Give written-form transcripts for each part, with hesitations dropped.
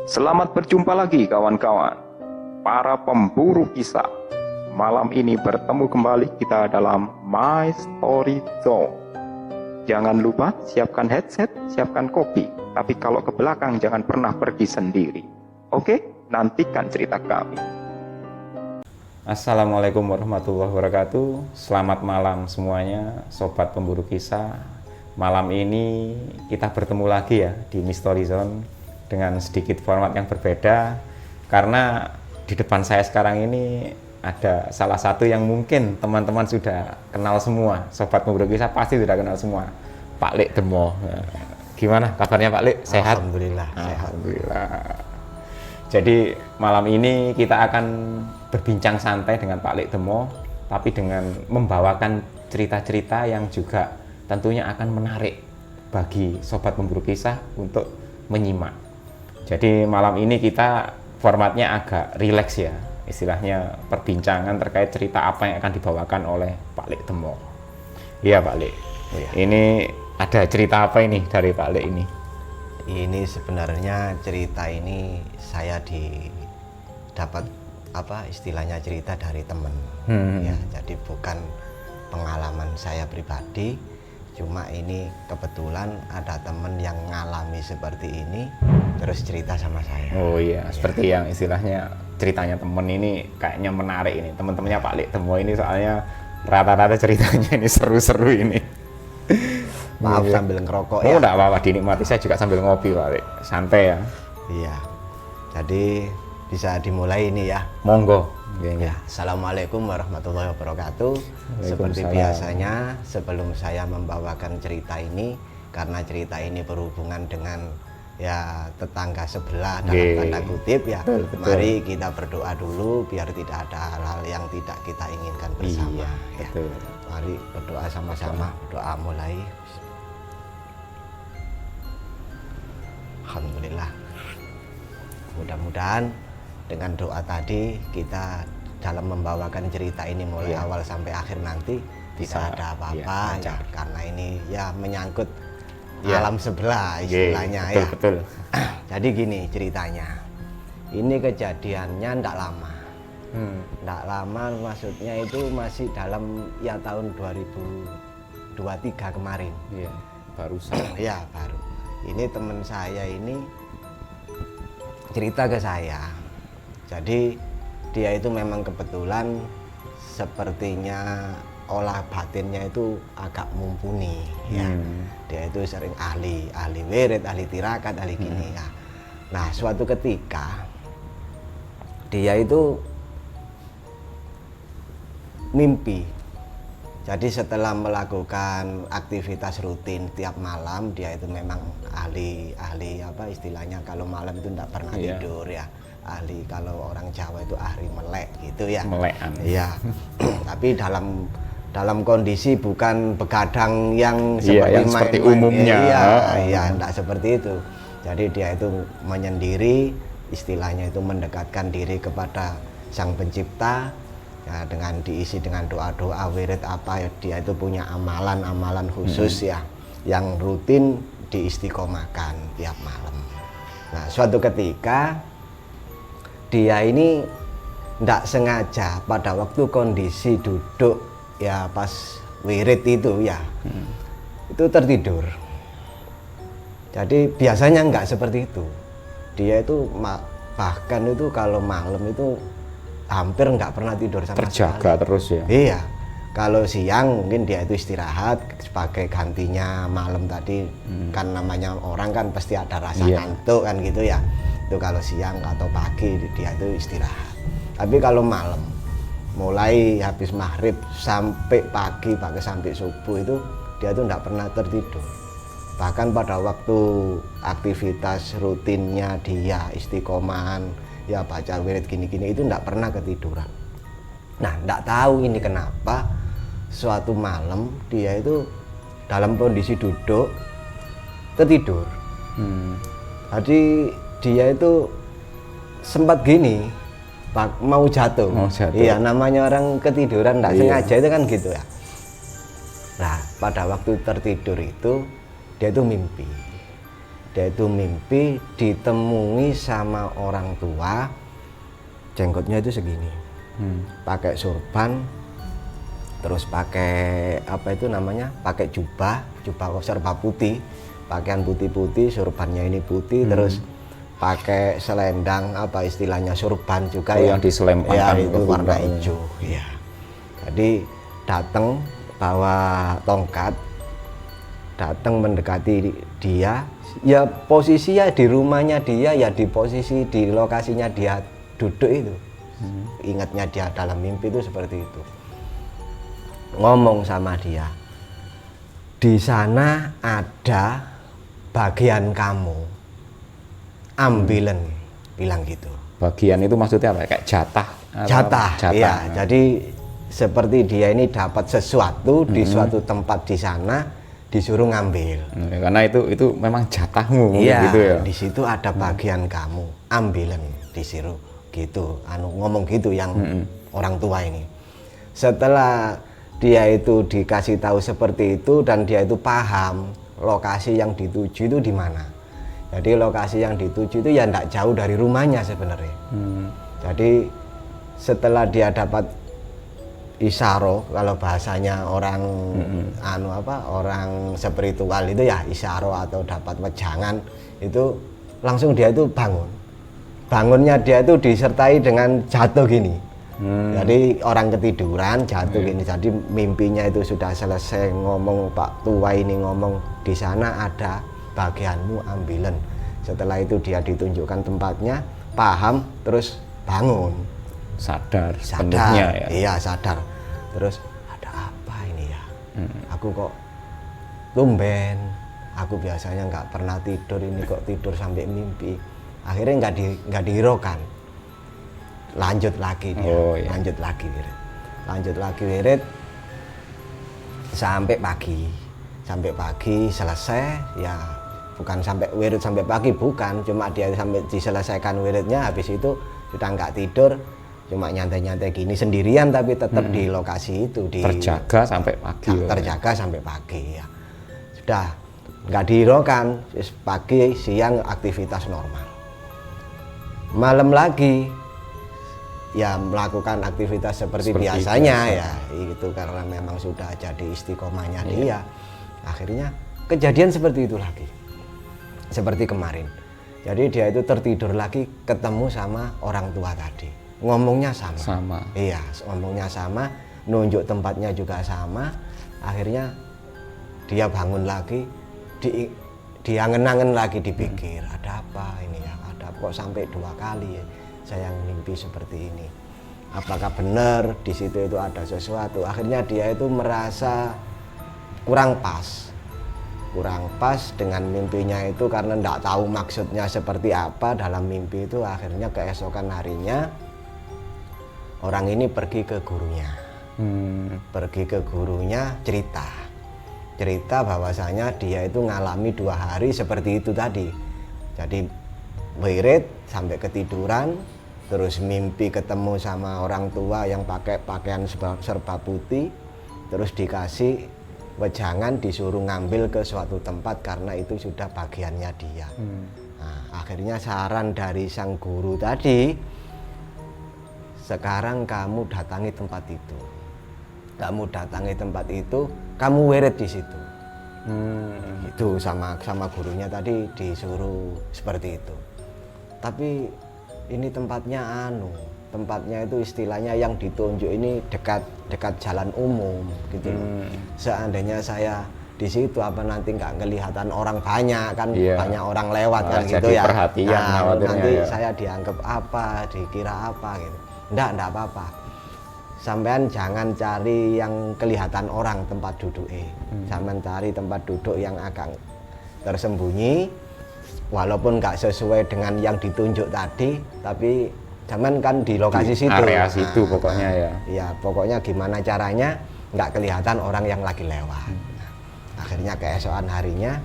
Selamat berjumpa lagi kawan-kawan, para pemburu kisah. Malam ini bertemu kembali kita dalam My Story Zone. Jangan lupa siapkan headset, siapkan kopi. Tapi kalau ke belakang jangan pernah pergi sendiri. Oke, nantikan cerita kami. Assalamualaikum warahmatullahi wabarakatuh. Selamat malam semuanya, sobat pemburu kisah. Malam ini kita bertemu lagi ya di Mystery Zone dengan sedikit format yang berbeda, karena di depan saya sekarang ini ada salah satu yang mungkin teman-teman sudah kenal semua. Sobat pemburu kisah pasti sudah kenal semua, Pak Lik Demo. Gimana kabarnya Pak Lik? Sehat? Alhamdulillah. Alhamdulillah. Jadi malam ini kita akan berbincang santai dengan Pak Lik Demo, tapi dengan membawakan cerita-cerita yang juga tentunya akan menarik bagi sobat pemburu kisah untuk menyimak. Jadi malam ini kita formatnya agak rileks ya, istilahnya perbincangan terkait cerita apa yang akan dibawakan oleh Pak Lik Demo. Iya Pak Lik. Iya. Ini ada cerita apa ini dari Pak Lik ini? Ini sebenarnya cerita ini saya dapat istilahnya cerita dari teman. Ya, jadi bukan pengalaman saya pribadi, cuma ini kebetulan ada teman yang ngalami seperti ini terus cerita sama saya. Oh iya, seperti yang istilahnya ceritanya temen ini kayaknya menarik ini. Teman-temannya Pak Lik Demo ini soalnya rata-rata ceritanya ini seru-seru ini. Maaf Iya. sambil ngerokok Oh ya. enggak apa-apa, dinikmati. Saya juga sambil ngopi Pak Lik. Santai ya. Iya. Jadi bisa dimulai ini ya. Monggo. Ya, Assalamualaikum warahmatullahi wabarakatuh. Seperti Waalaikumsalam. biasanya, sebelum saya membawakan cerita ini, karena cerita ini berhubungan dengan ya tetangga sebelah dalam Ye. tanda kutip ya. Betul. Mari kita berdoa dulu biar tidak ada hal-hal yang tidak kita inginkan bersama. Iya, Ya. betul. Mari berdoa sama-sama. Doa mulai. Alhamdulillah. Mudah-mudahan dengan doa tadi kita dalam membawakan cerita ini mulai Iya. awal sampai akhir nanti Bisa, tidak ada apa-apa iya, ya, lancar. karena ini ya menyangkut Iya. alam sebelah istilahnya Betul, ya. betul. Jadi gini ceritanya. Ini kejadiannya ndak lama. Ndak lama maksudnya itu masih dalam ya tahun 2023 kemarin. Iya, barusan. Ya baru. Ini teman saya ini cerita ke saya. Jadi dia itu memang kebetulan sepertinya olah batinnya itu agak mumpuni ya. Dia itu sering ahli wirid, ahli tirakat, ahli gini ya. Nah, suatu ketika dia itu mimpi. Jadi setelah melakukan aktivitas rutin tiap malam, dia itu memang ahli istilahnya kalau malam itu tidak pernah Iya. tidur ya. Ahli kalau orang Jawa itu ahli melek gitu ya. Melekan. Iya. Tapi dalam kondisi bukan begadang yang Iya, yang seperti umumnya. Iya, enggak seperti itu. Jadi dia itu menyendiri, istilahnya itu mendekatkan diri kepada Sang Pencipta. Ya, dengan diisi dengan doa-doa wirid apa ya, dia itu punya amalan-amalan khusus ya yang rutin diistiqomahkan tiap malam. Nah, suatu ketika dia ini tidak sengaja pada waktu kondisi duduk ya pas wirid itu ya itu tertidur. Jadi biasanya nggak seperti itu. Dia itu bahkan itu kalau malam itu hampir nggak pernah tidur sama Terjaga sekali. terus ya. Iya. Kalau siang mungkin dia itu istirahat sebagai gantinya malam tadi. Kan namanya orang kan pasti ada rasa Iya. ngantuk kan gitu ya. Itu kalau siang atau pagi dia itu istirahat. Tapi kalau malam mulai habis maghrib sampai pagi bahkan sampai subuh itu dia itu nggak pernah tertidur. Bahkan pada waktu aktivitas rutinnya dia istiqomahan ya baca wirid gini-gini itu enggak pernah ketiduran. Nah, enggak tahu ini kenapa suatu malam dia itu dalam kondisi duduk tertidur. Jadi dia itu sempat gini mau jatuh. Mau jatuh. Iya, namanya orang ketiduran enggak Iya. sengaja itu kan gitu ya. Nah, pada waktu tertidur itu dia itu mimpi. dia itu mimpi ditemui sama orang tua, jenggotnya itu segini, pakai surban, terus pakai apa itu namanya, pakai jubah serba putih, pakaian putih-putih, surbannya ini putih, terus pakai selendang, apa istilahnya, surban juga yang diselempangkan ya, itu warna hijau ya. Jadi datang bawa tongkat, datang mendekati dia, ya posisinya di rumahnya dia, ya di posisi di lokasinya dia duduk itu. Ingatnya dia dalam mimpi itu seperti itu. Ngomong sama dia, di sana ada bagian kamu, ambilen, bilang gitu. Bagian itu maksudnya apa? Kayak jatah? Jatah, iya. Jadi seperti dia ini dapat sesuatu di suatu tempat di sana, disuruh ngambil. Karena itu memang jatahmu, iya, gitu ya. Di situ ada bagian kamu, ambilen, disuruh gitu. Ngomong gitu yang orang tua ini. Setelah dia itu dikasih tahu seperti itu dan dia itu paham lokasi yang dituju itu di mana. Jadi lokasi yang dituju itu ya tidak jauh dari rumahnya sebenarnya. Jadi setelah dia dapat isyaro, kalau bahasanya orang orang spiritual itu ya isyaro atau dapat wejangan, itu langsung dia itu bangun. Bangunnya dia itu disertai dengan jatuh gini. Jadi orang ketiduran jatuh gini. Jadi mimpinya itu sudah selesai, ngomong Pak tua ini ngomong di sana ada bagianmu, ambilen. Setelah itu dia ditunjukkan tempatnya, paham, terus bangun. Sadar sepenuhnya ya. Iya, sadar. Terus ada apa ini ya? Aku kok tumben. Aku biasanya nggak pernah tidur, ini kok tidur sampai mimpi. Akhirnya nggak dihiraukan. Lanjut lagi dia. Lanjut lagi wirid sampai pagi. Sampai pagi selesai ya. Bukan sampai wirid sampai pagi, bukan. Cuma dia sampai diselesaikan wiridnya, habis itu sudah nggak tidur. Cuma nyantai-nyantai gini sendirian, tapi tetap di lokasi itu terjaga sampai pagi. Terjaga sampai pagi ya. Sudah nggak dihiraukan, pagi siang aktivitas normal. Malam lagi ya melakukan aktivitas seperti biasanya biasa. Ya itu karena memang sudah jadi istiqomahnya dia. Akhirnya kejadian seperti itu lagi, seperti kemarin. Jadi dia itu tertidur lagi, ketemu sama orang tua tadi. Ngomongnya sama. Iya, ngomongnya sama, nunjuk tempatnya juga sama. Akhirnya dia bangun lagi, dia ngenangen lagi, dipikir ada apa ini ya, ada kok sampai 2 kali ya saya mimpi seperti ini. Apakah benar di situ itu ada sesuatu? Akhirnya dia itu merasa kurang pas dengan mimpinya itu, karena tidak tahu maksudnya seperti apa dalam mimpi itu. Akhirnya keesokan harinya orang ini pergi ke gurunya, cerita bahwasanya dia itu ngalami 2 hari seperti itu tadi. Jadi wirid sampai ketiduran, terus mimpi ketemu sama orang tua yang pakai pakaian serba putih, terus dikasih wejangan, disuruh ngambil ke suatu tempat karena itu sudah bagiannya dia. Nah, akhirnya saran dari sang guru tadi, sekarang kamu datangi tempat itu. Kamu wirid di situ. Itu sama gurunya tadi disuruh seperti itu. Tapi ini tempatnya itu istilahnya yang ditunjuk ini dekat jalan umum gitu loh. Seandainya saya di situ apa nanti nggak kelihatan orang banyak kan, banyak orang lewat kan gitu ya. Perhatian, nanti ya. saya dianggap apa, dikira apa gitu. Enggak apa-apa. Sampean jangan cari yang kelihatan orang tempat duduk. Sampean cari tempat duduk yang agak tersembunyi, walaupun nggak sesuai dengan yang ditunjuk tadi, tapi zaman kan di lokasi situ. Area situ pokoknya ya. Ya, pokoknya gimana caranya nggak kelihatan orang yang lagi lewat. Akhirnya keesokan harinya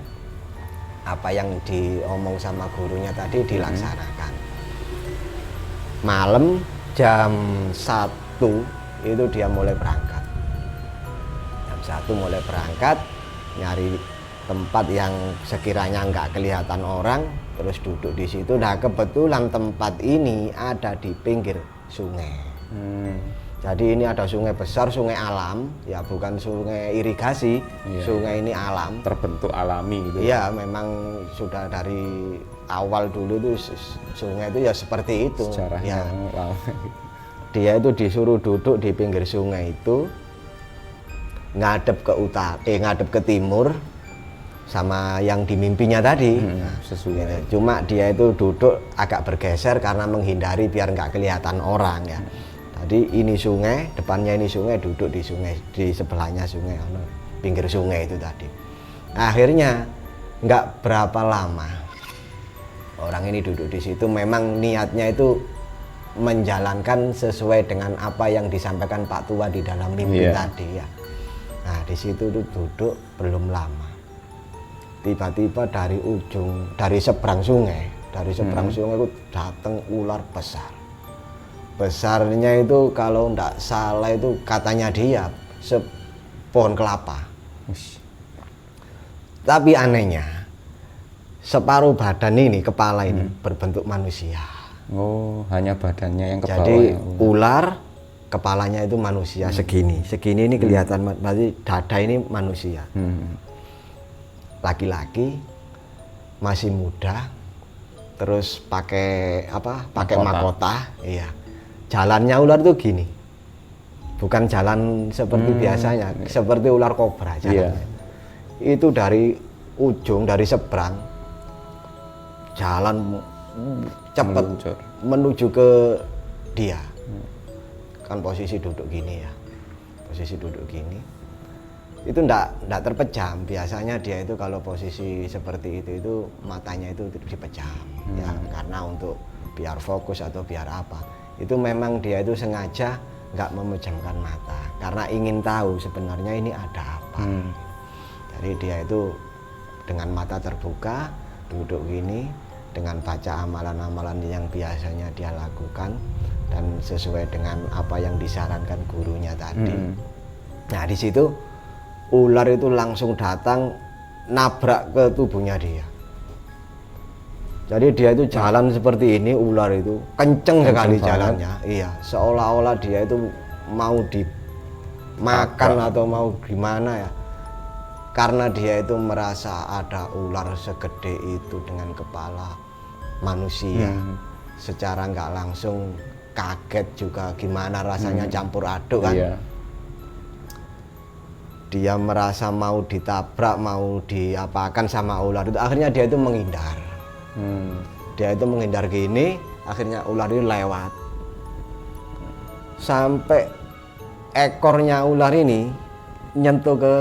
apa yang diomong sama gurunya tadi dilaksanakan. Malam jam 1 itu dia mulai berangkat. Jam 1 mulai berangkat, nyari tempat yang sekiranya nggak kelihatan orang, terus duduk di situ. Nah kebetulan tempat ini ada di pinggir sungai. Jadi ini ada sungai besar, sungai alam, ya bukan sungai irigasi, sungai ini alam. Terbentuk alami gitu. Iya, memang sudah dari awal dulu tuh sungai itu ya seperti itu. Sejarahnya Ya. lama. Dia itu disuruh duduk di pinggir sungai itu, ngadep ke ngadep ke timur, sama yang dimimpinya tadi. Sesuai. Cuma dia itu duduk agak bergeser karena menghindari biar nggak kelihatan orang ya. Jadi ini sungai, depannya ini sungai, duduk di sungai, di sebelahnya sungai, pinggir sungai itu tadi. Akhirnya nggak berapa lama orang ini duduk di situ. Memang niatnya itu menjalankan sesuai dengan apa yang disampaikan Pak Tua di dalam mimpi tadi ya. Nah di situ tuh duduk belum lama. Tiba-tiba dari seberang sungai itu datang ular besar. Besarnya itu kalau ndak salah itu katanya dia sepohon kelapa. Tapi anehnya separuh badan ini, kepala ini berbentuk manusia. Oh, hanya badannya yang ke bawah. Jadi ya. ular kepalanya itu manusia segini ini kelihatan, berarti dada ini manusia. Laki-laki, masih muda, terus pakai mahkota. Iya. Jalannya ular tuh gini, bukan jalan seperti biasanya, seperti ular kobra jalannya. Itu dari ujung, dari seberang, jalan cepat menuju ke dia. Kan posisi duduk gini ya, posisi duduk gini. Itu ndak terpejam. Biasanya dia itu kalau posisi seperti itu matanya itu dipejam, ya karena untuk biar fokus atau biar apa. Itu memang dia itu sengaja nggak memejamkan mata karena ingin tahu sebenarnya ini ada apa. Jadi dia itu dengan mata terbuka duduk gini dengan baca amalan-amalan yang biasanya dia lakukan dan sesuai dengan apa yang disarankan gurunya tadi. Nah di situ ular itu langsung datang nabrak ke tubuhnya dia. Jadi dia itu jalan seperti ini, ular itu kenceng sekali jalannya. Iya, seolah-olah dia itu mau dimakan atau mau gimana ya. Karena dia itu merasa ada ular segede itu dengan kepala manusia. Secara nggak langsung kaget juga, gimana rasanya campur aduk kan. Dia merasa mau ditabrak, mau diapakan sama ular itu. Akhirnya dia itu menghindar. Dia itu menghindar gini, akhirnya ular itu lewat sampai ekornya ular ini nyentuh ke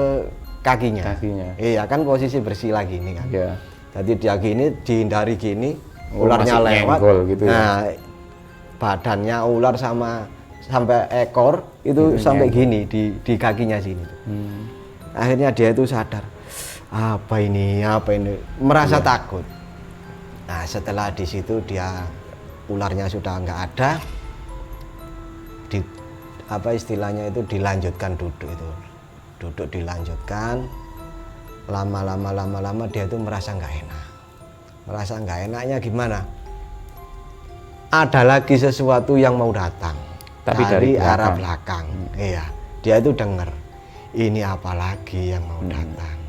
kakinya. Iya kan posisi bersila gini kan. Jadi dia gini dihindari gini, ularnya lewat gitu nah badannya ular sampai ekor itu sampai gini di kakinya sini. Akhirnya dia itu sadar, apa ini merasa takut. Nah setelah di situ dia ularnya sudah nggak ada, istilahnya itu dilanjutkan duduk dilanjutkan. Lama-lama dia itu merasa nggak enaknya gimana? Ada lagi sesuatu yang mau datang tapi dari arah belakang. Iya, dia itu dengar ini apa lagi yang mau datang.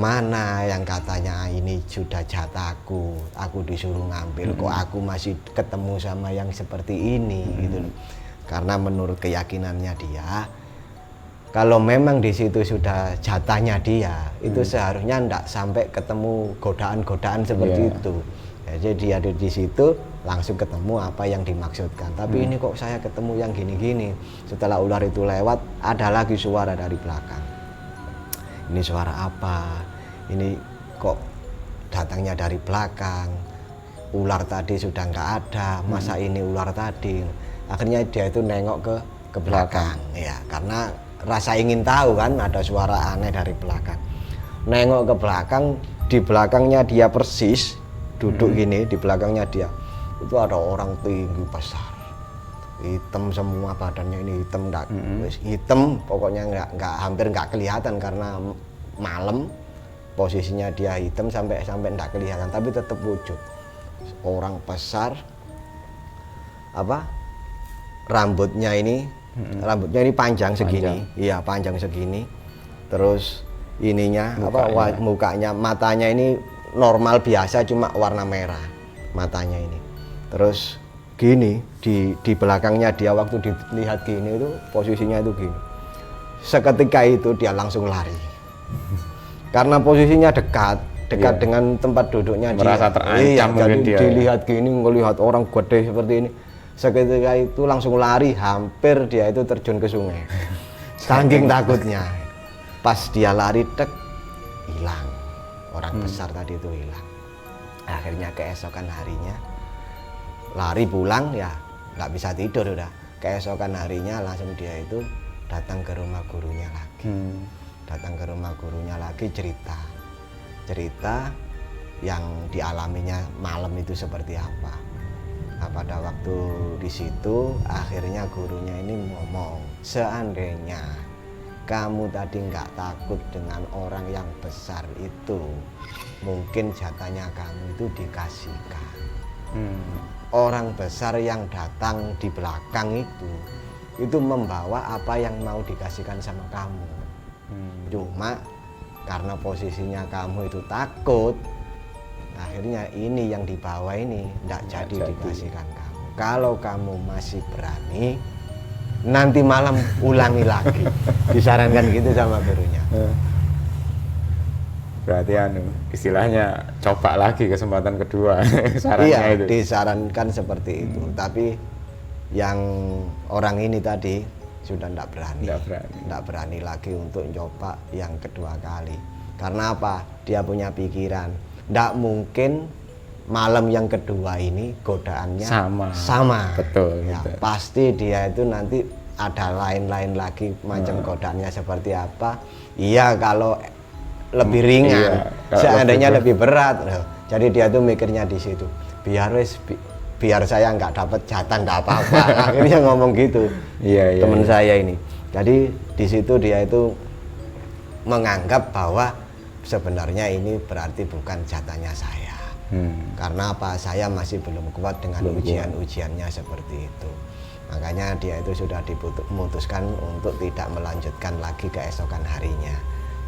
Mana yang katanya ini sudah jatahku, aku disuruh ngambil, kok aku masih ketemu sama yang seperti ini gitu. Karena menurut keyakinannya dia, kalau memang di situ sudah jatahnya dia, itu seharusnya ndak sampai ketemu godaan-godaan seperti itu. Jadi dia di situ langsung ketemu apa yang dimaksudkan. Tapi ini kok saya ketemu yang gini-gini. Setelah ular itu lewat, ada lagi suara dari belakang. Ini suara apa? Ini kok datangnya dari belakang? Ular tadi sudah nggak ada, masa ini ular tadi? Akhirnya dia itu nengok ke belakang, ya karena rasa ingin tahu kan, ada suara aneh dari belakang. Nengok ke belakang, di belakangnya dia persis duduk gini, di belakangnya dia itu ada orang tinggi besar, hitam semua badannya, ini hitam hitam pokoknya hampir nggak kelihatan karena malam. posisinya dia hitam sampai enggak kelihatan, tapi tetap wujud orang besar, apa rambutnya ini panjang segini, iya panjang segini, terus ininya mukanya, matanya ini normal biasa cuma warna merah matanya ini, terus gini di belakangnya dia waktu dilihat gini itu posisinya itu gini, seketika itu dia langsung lari karena posisinya dekat dengan tempat duduknya, merasa terancam jadi dia, dilihat gini, ngelihat orang gede seperti ini, seketika itu langsung lari, hampir dia itu terjun ke sungai saking takutnya. Pas dia lari hilang, orang besar tadi itu hilang. Akhirnya keesokan harinya lari pulang, ya nggak bisa tidur udah. Keesokan harinya langsung dia itu datang ke rumah gurunya lagi. Datang ke rumah gurunya lagi, cerita yang dialaminya malam itu seperti apa. Nah, pada waktu di situ akhirnya gurunya ini ngomong, seandainya kamu tadi nggak takut dengan orang yang besar itu, mungkin jatahnya kamu itu dikasihkan. Orang besar yang datang di belakang itu membawa apa yang mau dikasihkan sama kamu. Cuma karena posisinya kamu itu takut, akhirnya ini yang dibawa ini tidak jadi dikasihkan kamu. Kalau kamu masih berani, nanti malam ulangi lagi. Disarankan gitu sama gurunya. Berarti istilahnya coba lagi kesempatan kedua. Iya, itu disarankan seperti itu. Tapi yang orang ini tadi sudah tidak berani lagi untuk coba yang kedua kali. Karena apa? Dia punya pikiran, tidak mungkin malam yang kedua ini godaannya sama. Betul, ya, betul. Pasti dia itu nanti ada lain-lain lagi macam godaannya seperti apa. Iya, kalau lebih ringan, seandainya lebih berat. Jadi dia tuh mikirnya di situ, biar saya nggak dapat jatah nggak apa-apa. Akhirnya ngomong gitu. Teman saya ini. Jadi di situ dia itu menganggap bahwa sebenarnya ini berarti bukan jatahnya saya. Karena apa? Saya masih belum kuat dengan ujian-ujiannya seperti itu. Makanya dia itu sudah memutuskan untuk tidak melanjutkan lagi keesokan harinya.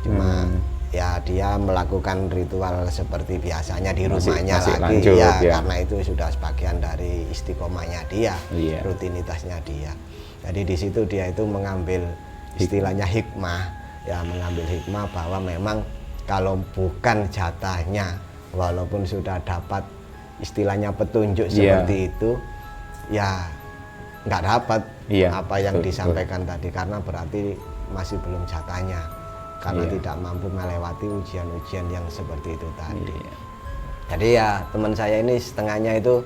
Cuma ya dia melakukan ritual seperti biasanya di rumahnya masih lagi lanjut, ya. Karena itu sudah sebagian dari istiqomahnya dia, rutinitasnya dia. Jadi di situ dia itu mengambil istilahnya hikmah, ya mengambil hikmah bahwa memang kalau bukan jatahnya, walaupun sudah dapat istilahnya petunjuk seperti itu, ya nggak dapat apa yang disampaikan tadi, karena berarti masih belum jatahnya, karena tidak mampu melewati ujian-ujian yang seperti itu tadi. Jadi ya teman saya ini setengahnya itu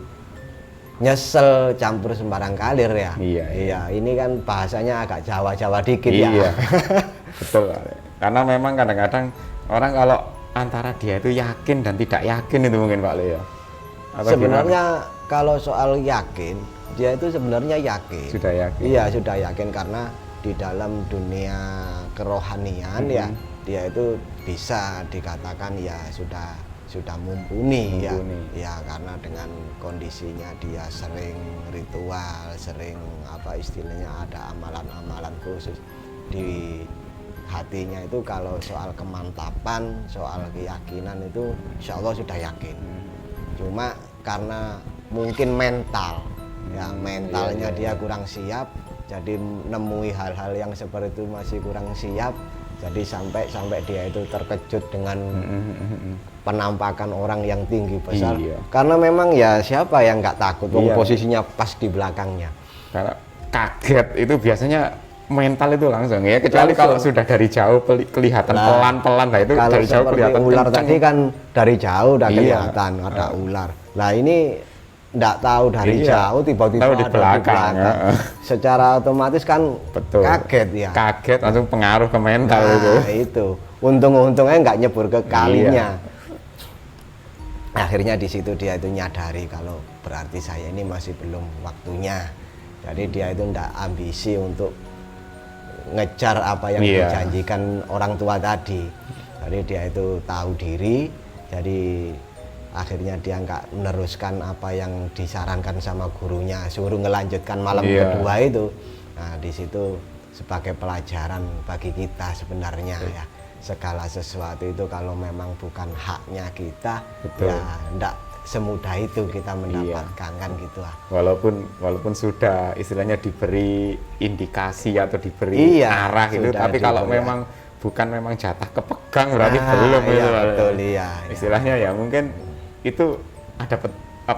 nyesel campur sembarang kalir ya. Iya, ini kan bahasanya agak Jawa-Jawa dikit ya. Betul. Karena memang kadang-kadang orang kalau antara dia itu yakin dan tidak yakin itu mungkin Pak Leo. Sebenarnya kalau soal yakin, dia itu sebenarnya yakin. Sudah yakin. Iya, sudah yakin karena di dalam dunia kerohanian ya dia itu bisa dikatakan ya sudah mumpuni. Ya karena dengan kondisinya dia sering ritual, sering apa istilahnya ada amalan-amalan khusus di hatinya itu. Kalau soal kemantapan, soal keyakinan itu insya Allah sudah yakin. Cuma karena mungkin mental, ya mentalnya dia kurang siap, jadi nemui hal-hal yang seperti itu masih kurang siap. Jadi sampai dia itu terkejut dengan penampakan orang yang tinggi besar. Karena memang ya siapa yang nggak takut, posisinya pas di belakangnya. Karena kaget itu biasanya mental itu langsung ya, kecuali kalau sudah dari jauh kelihatan pelan-pelan lah, itu dari jauh kelihatan ular kenceng. tadi kan dari jauh udah kelihatan ada ular. Lah ini nggak tahu dari jauh tiba-tiba tahu ada di belakang. Secara otomatis kan kaget ya. Kaget langsung pengaruh ke mental itu. Untung-untungnya nggak nyebur ke kalinya. Akhirnya di situ dia itu nyadari kalau berarti saya ini masih belum waktunya. Jadi dia itu nggak ambisi untuk ngejar apa yang dijanjikan orang tua tadi. Jadi dia itu tahu diri, jadi akhirnya dia nggak meneruskan apa yang disarankan sama gurunya, suruh ngelanjutkan malam kedua itu. Nah di situ sebagai pelajaran bagi kita sebenarnya ya, segala sesuatu itu kalau memang bukan haknya kita, ya enggak semudah itu kita mendapatkan kan gitu lah. Walaupun sudah istilahnya diberi indikasi atau diberi arah gitu, tapi kalau memang bukan jatah kepegang berarti belum itu. Betul, iya. Istilahnya ya mungkin itu ada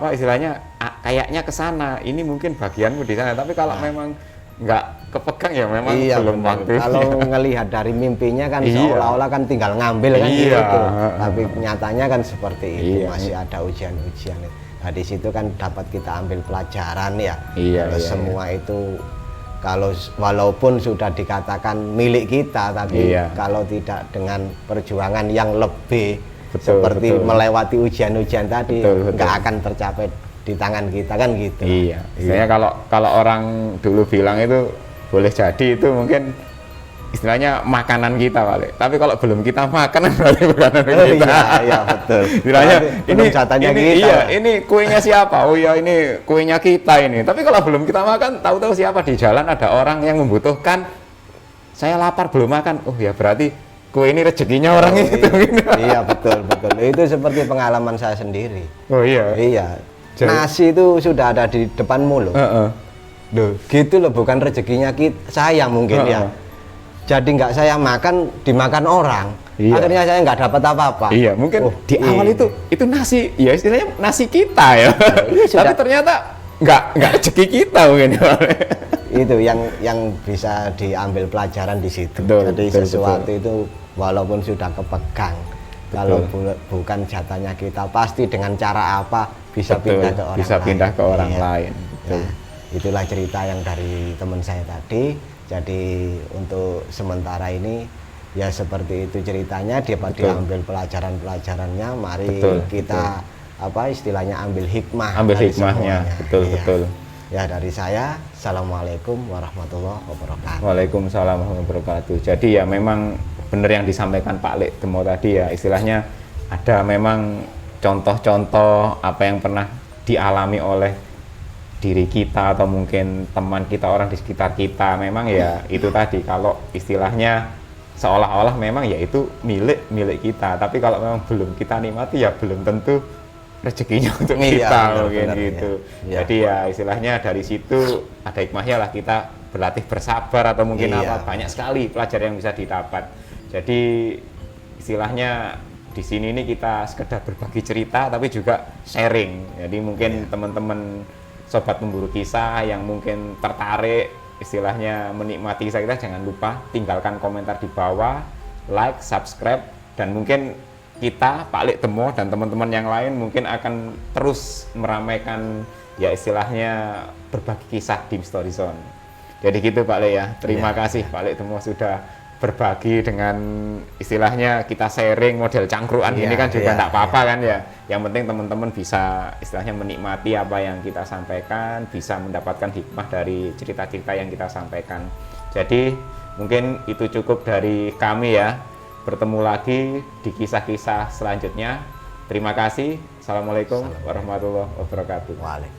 istilahnya kayaknya ke sana, ini mungkin bagianmu di sana, tapi kalau memang nggak kepegang ya memang belum waktunya. Kalau ngelihat dari mimpinya kan seolah-olah kan tinggal ngambil kan gitu. Tapi nyatanya kan seperti itu, masih ada ujian-ujian. Nah di situ kan dapat kita ambil pelajaran ya. Semua itu kalau walaupun sudah dikatakan milik kita, tapi kalau tidak dengan perjuangan yang lebih seperti melewati ujian-ujian tadi, nggak akan tercapai di tangan kita kan gitu. Iya. Istilahnya kalau orang dulu bilang itu boleh jadi itu mungkin istilahnya makanan kita kali. Tapi kalau belum kita makan berarti makanan kita. Iya betul. Istilahnya ini jatahnya kita. Iya, ini kuenya siapa? Oh iya ini kuenya kita ini. Tapi kalau belum kita makan, tahu-tahu siapa di jalan ada orang yang membutuhkan. Saya lapar belum makan. Oh ya berarti kue ini rezekinya orang itu. Iya betul. Itu seperti pengalaman saya sendiri. Oh iya. Iya. Nasi itu sudah ada di depanmu loh. Loh, gitu loh, bukan rezekinya saya mungkin ya. Jadi nggak saya makan, dimakan orang. Akhirnya saya nggak dapat apa-apa. Iya, mungkin di awal itu nasi, ya istilahnya nasi kita ya. Tapi ternyata nggak rezeki kita mungkin. Itu yang bisa diambil pelajaran di situ. Jadi sesuatu itu walaupun sudah kepegang, kalau bukan jatahnya kita, pasti dengan cara apa bisa pindah ke orang lain. Betul. Nah, itulah cerita yang dari teman saya tadi. Jadi untuk sementara ini ya seperti itu ceritanya, dia diambil pelajarannya. Mari kita istilahnya ambil hikmahnya. Betul. Ya dari saya, assalamualaikum warahmatullahi wabarakatuh. Waalaikumsalam warahmatullahi wabarakatuh. Jadi ya memang benar yang disampaikan Pak Lek Demo tadi ya, istilahnya ada memang contoh-contoh apa yang pernah dialami oleh diri kita atau mungkin teman kita, orang di sekitar kita. Memang ya itu tadi, kalau istilahnya seolah-olah memang ya itu milik kita, tapi kalau memang belum kita nikmati ya belum tentu rezekinya untuk kita mungkin gitu. Jadi ya istilahnya dari situ ada hikmahnya lah, kita berlatih bersabar atau mungkin banyak sekali pelajaran yang bisa didapat. Jadi istilahnya di sini ini kita sekedar berbagi cerita tapi juga sharing. Jadi mungkin teman-teman sobat pemburu kisah yang mungkin tertarik istilahnya menikmati kisah kita, jangan lupa tinggalkan komentar di bawah, like, subscribe, dan mungkin kita, Pak Lek Demo dan teman-teman yang lain mungkin akan terus meramaikan ya istilahnya berbagi kisah di Story Zone. Jadi gitu Pak Lek ya. Terima kasih Pak Lek Demo sudah berbagi dengan istilahnya kita sharing model cangkruan ini kan juga enggak apa-apa kan ya. Yang penting teman-teman bisa istilahnya menikmati apa yang kita sampaikan, bisa mendapatkan hikmah dari cerita-cerita yang kita sampaikan. Jadi mungkin itu cukup dari kami ya. Bertemu lagi di kisah-kisah selanjutnya. Terima kasih. Assalamualaikum warahmatullahi wabarakatuh. Waalaikumsalam.